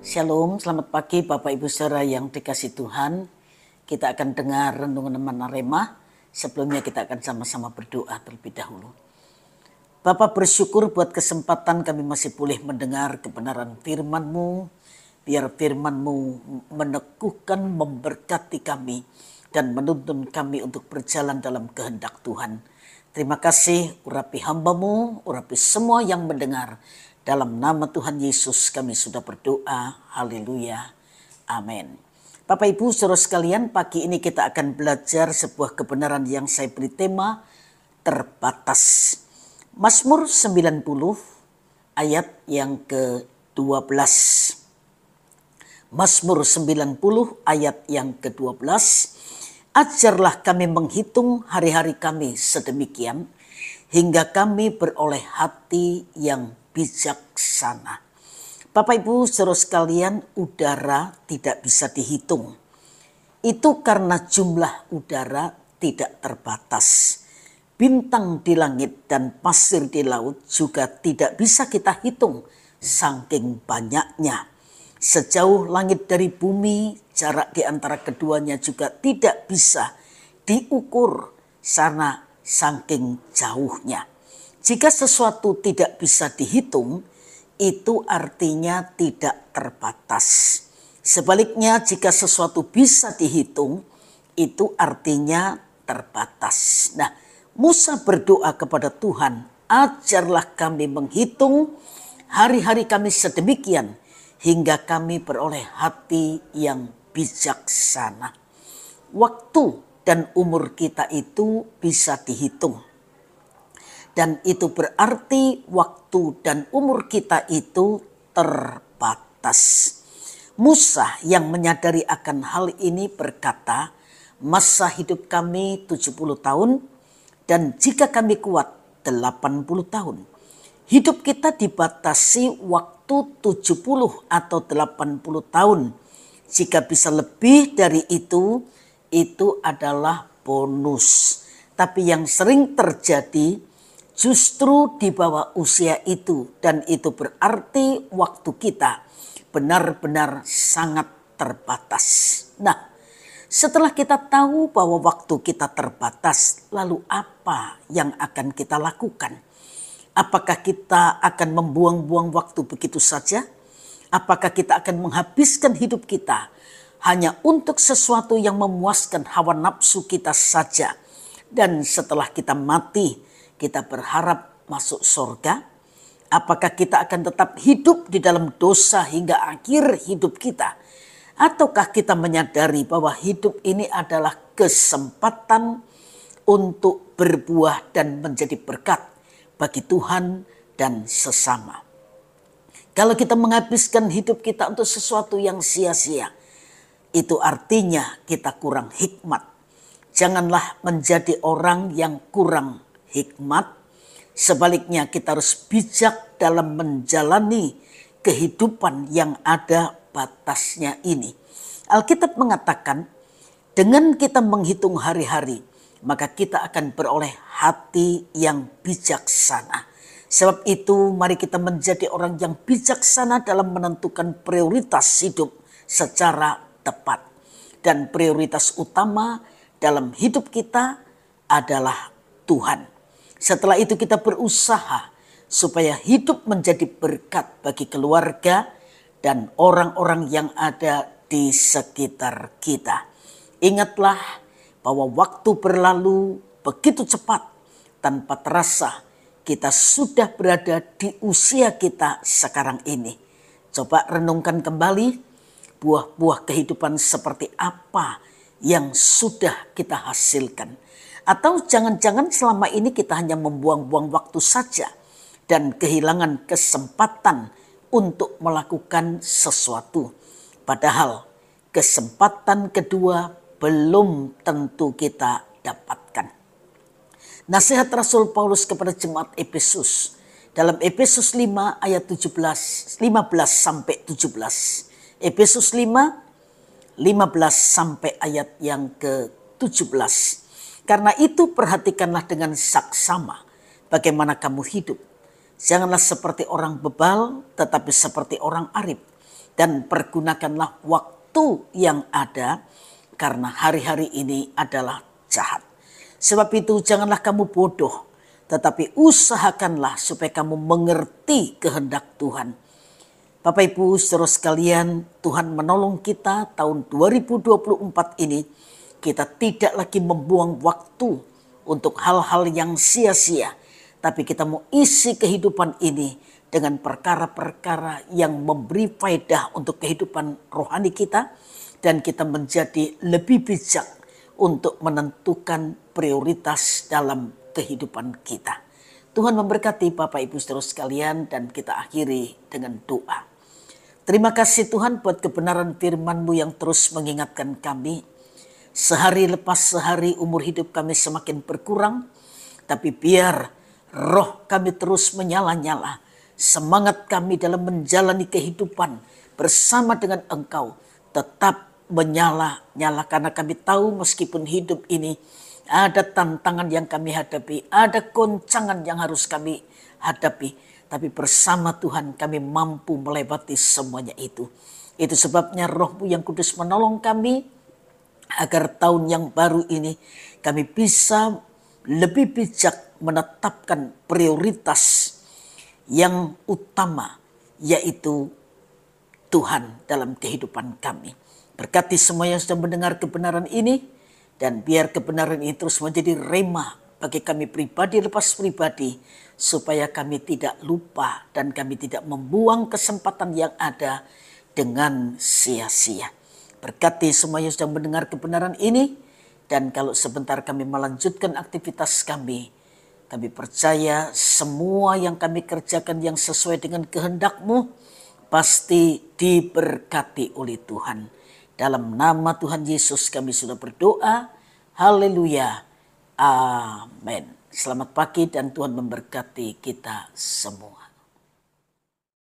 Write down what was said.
Shalom, selamat pagi Bapak Ibu Saudara yang dikasih Tuhan. Kita akan dengar renungan Manarema. Sebelumnya kita akan sama-sama berdoa terlebih dahulu. Bapak bersyukur buat kesempatan kami masih boleh mendengar kebenaran firman-Mu. Biar firman-Mu meneguhkan, memberkati kami dan menuntun kami untuk berjalan dalam kehendak Tuhan. Terima kasih, urapi hamba-Mu, urapi semua yang mendengar. Dalam nama Tuhan Yesus kami sudah berdoa. Haleluya. Amin. Bapak Ibu saudara sekalian, pagi ini kita akan belajar sebuah kebenaran yang saya beri tema terbatas. Mazmur 90 ayat yang ke-12. Mazmur 90 ayat yang ke-12. Ajarlah kami menghitung hari-hari kami sedemikian, hingga kami beroleh hati yang bijaksana. Bapak Ibu saudara sekalian, udara tidak bisa dihitung. Itu karena jumlah udara tidak terbatas. Bintang di langit dan pasir di laut juga tidak bisa kita hitung saking banyaknya. Sejauh langit dari bumi, jarak di antara keduanya juga tidak bisa diukur karena saking jauhnya. Jika sesuatu tidak bisa dihitung, itu artinya tidak terbatas. Sebaliknya, jika sesuatu bisa dihitung, itu artinya terbatas. Nah, Musa berdoa kepada Tuhan, ajarlah kami menghitung hari-hari kami sedemikian, hingga kami beroleh hati yang bijaksana. Waktu dan umur kita itu bisa dihitung. Dan itu berarti waktu dan umur kita itu terbatas. Musa yang menyadari akan hal ini berkata, masa hidup kami 70 tahun dan jika kami kuat 80 tahun. Hidup kita dibatasi waktu 70 atau 80 tahun. Jika bisa lebih dari itu adalah bonus. Tapi yang sering terjadi justru di bawah usia itu, dan itu berarti waktu kita benar-benar sangat terbatas. Nah, setelah kita tahu bahwa waktu kita terbatas, lalu apa yang akan kita lakukan? Apakah kita akan membuang-buang waktu begitu saja? Apakah kita akan menghabiskan hidup kita hanya untuk sesuatu yang memuaskan hawa nafsu kita saja? Dan setelah kita mati, kita berharap masuk surga? Apakah kita akan tetap hidup di dalam dosa hingga akhir hidup kita? Ataukah kita menyadari bahwa hidup ini adalah kesempatan untuk berbuah dan menjadi berkat bagi Tuhan dan sesama? Kalau kita menghabiskan hidup kita untuk sesuatu yang sia-sia, itu artinya kita kurang hikmat. Janganlah menjadi orang yang kurang hikmat. Sebaliknya kita harus bijak dalam menjalani kehidupan yang ada batasnya ini. Alkitab mengatakan, dengan kita menghitung hari-hari, maka kita akan beroleh hati yang bijaksana. Sebab itu mari kita menjadi orang yang bijaksana dalam menentukan prioritas hidup secara tepat. Dan prioritas utama dalam hidup kita adalah Tuhan. Setelah itu kita berusaha supaya hidup menjadi berkat bagi keluarga dan orang-orang yang ada di sekitar kita. Ingatlah bahwa waktu berlalu begitu cepat, tanpa terasa kita sudah berada di usia kita sekarang ini. Coba renungkan kembali buah-buah kehidupan seperti apa yang sudah kita hasilkan. Atau jangan-jangan selama ini kita hanya membuang-buang waktu saja dan kehilangan kesempatan untuk melakukan sesuatu. Padahal kesempatan kedua belum tentu kita dapatkan. Nasihat Rasul Paulus kepada jemaat Efesus dalam Efesus 5 ayat 15 sampai 17. Efesus 5 15 sampai ayat yang ke-17. Karena itu perhatikanlah dengan saksama bagaimana kamu hidup. Janganlah seperti orang bebal, tetapi seperti orang arif. dan pergunakanlah waktu yang ada karena hari-hari ini adalah jahat. Sebab itu janganlah kamu bodoh, tetapi usahakanlah supaya kamu mengerti kehendak Tuhan. Bapak Ibu saudara sekalian, Tuhan menolong kita tahun 2024 ini. Kita tidak lagi membuang waktu untuk hal-hal yang sia-sia. Tapi kita mau isi kehidupan ini dengan perkara-perkara yang memberi faedah untuk kehidupan rohani kita. Dan kita menjadi lebih bijak untuk menentukan prioritas dalam kehidupan kita. Tuhan memberkati Bapak Ibu saudara sekalian, dan kita akhiri dengan doa. Terima kasih Tuhan buat kebenaran firman-Mu yang terus mengingatkan kami. Sehari lepas sehari umur hidup kami semakin berkurang. Tapi biar roh kami terus menyala-nyala. Semangat kami dalam menjalani kehidupan bersama dengan Engkau tetap menyala-nyala. Karena kami tahu meskipun hidup ini ada tantangan yang kami hadapi. Ada goncangan yang harus kami hadapi. Tapi bersama Tuhan kami mampu melewati semuanya itu. Itu sebabnya Roh-Mu yang kudus menolong kami. Agar tahun yang baru ini kami bisa lebih bijak menetapkan prioritas yang utama, yaitu Tuhan dalam kehidupan kami. Berkati semua yang sudah mendengar kebenaran ini, dan biar kebenaran ini terus menjadi rema bagi kami pribadi lepas pribadi, supaya kami tidak lupa dan kami tidak membuang kesempatan yang ada dengan sia-sia. Berkati semua yang sudah mendengar kebenaran ini, dan kalau sebentar kami melanjutkan aktivitas kami percaya semua yang kami kerjakan yang sesuai dengan kehendak-Mu pasti diberkati oleh Tuhan. Dalam nama Tuhan Yesus kami sudah berdoa. Haleluya. Amin. Selamat pagi dan Tuhan memberkati kita semua.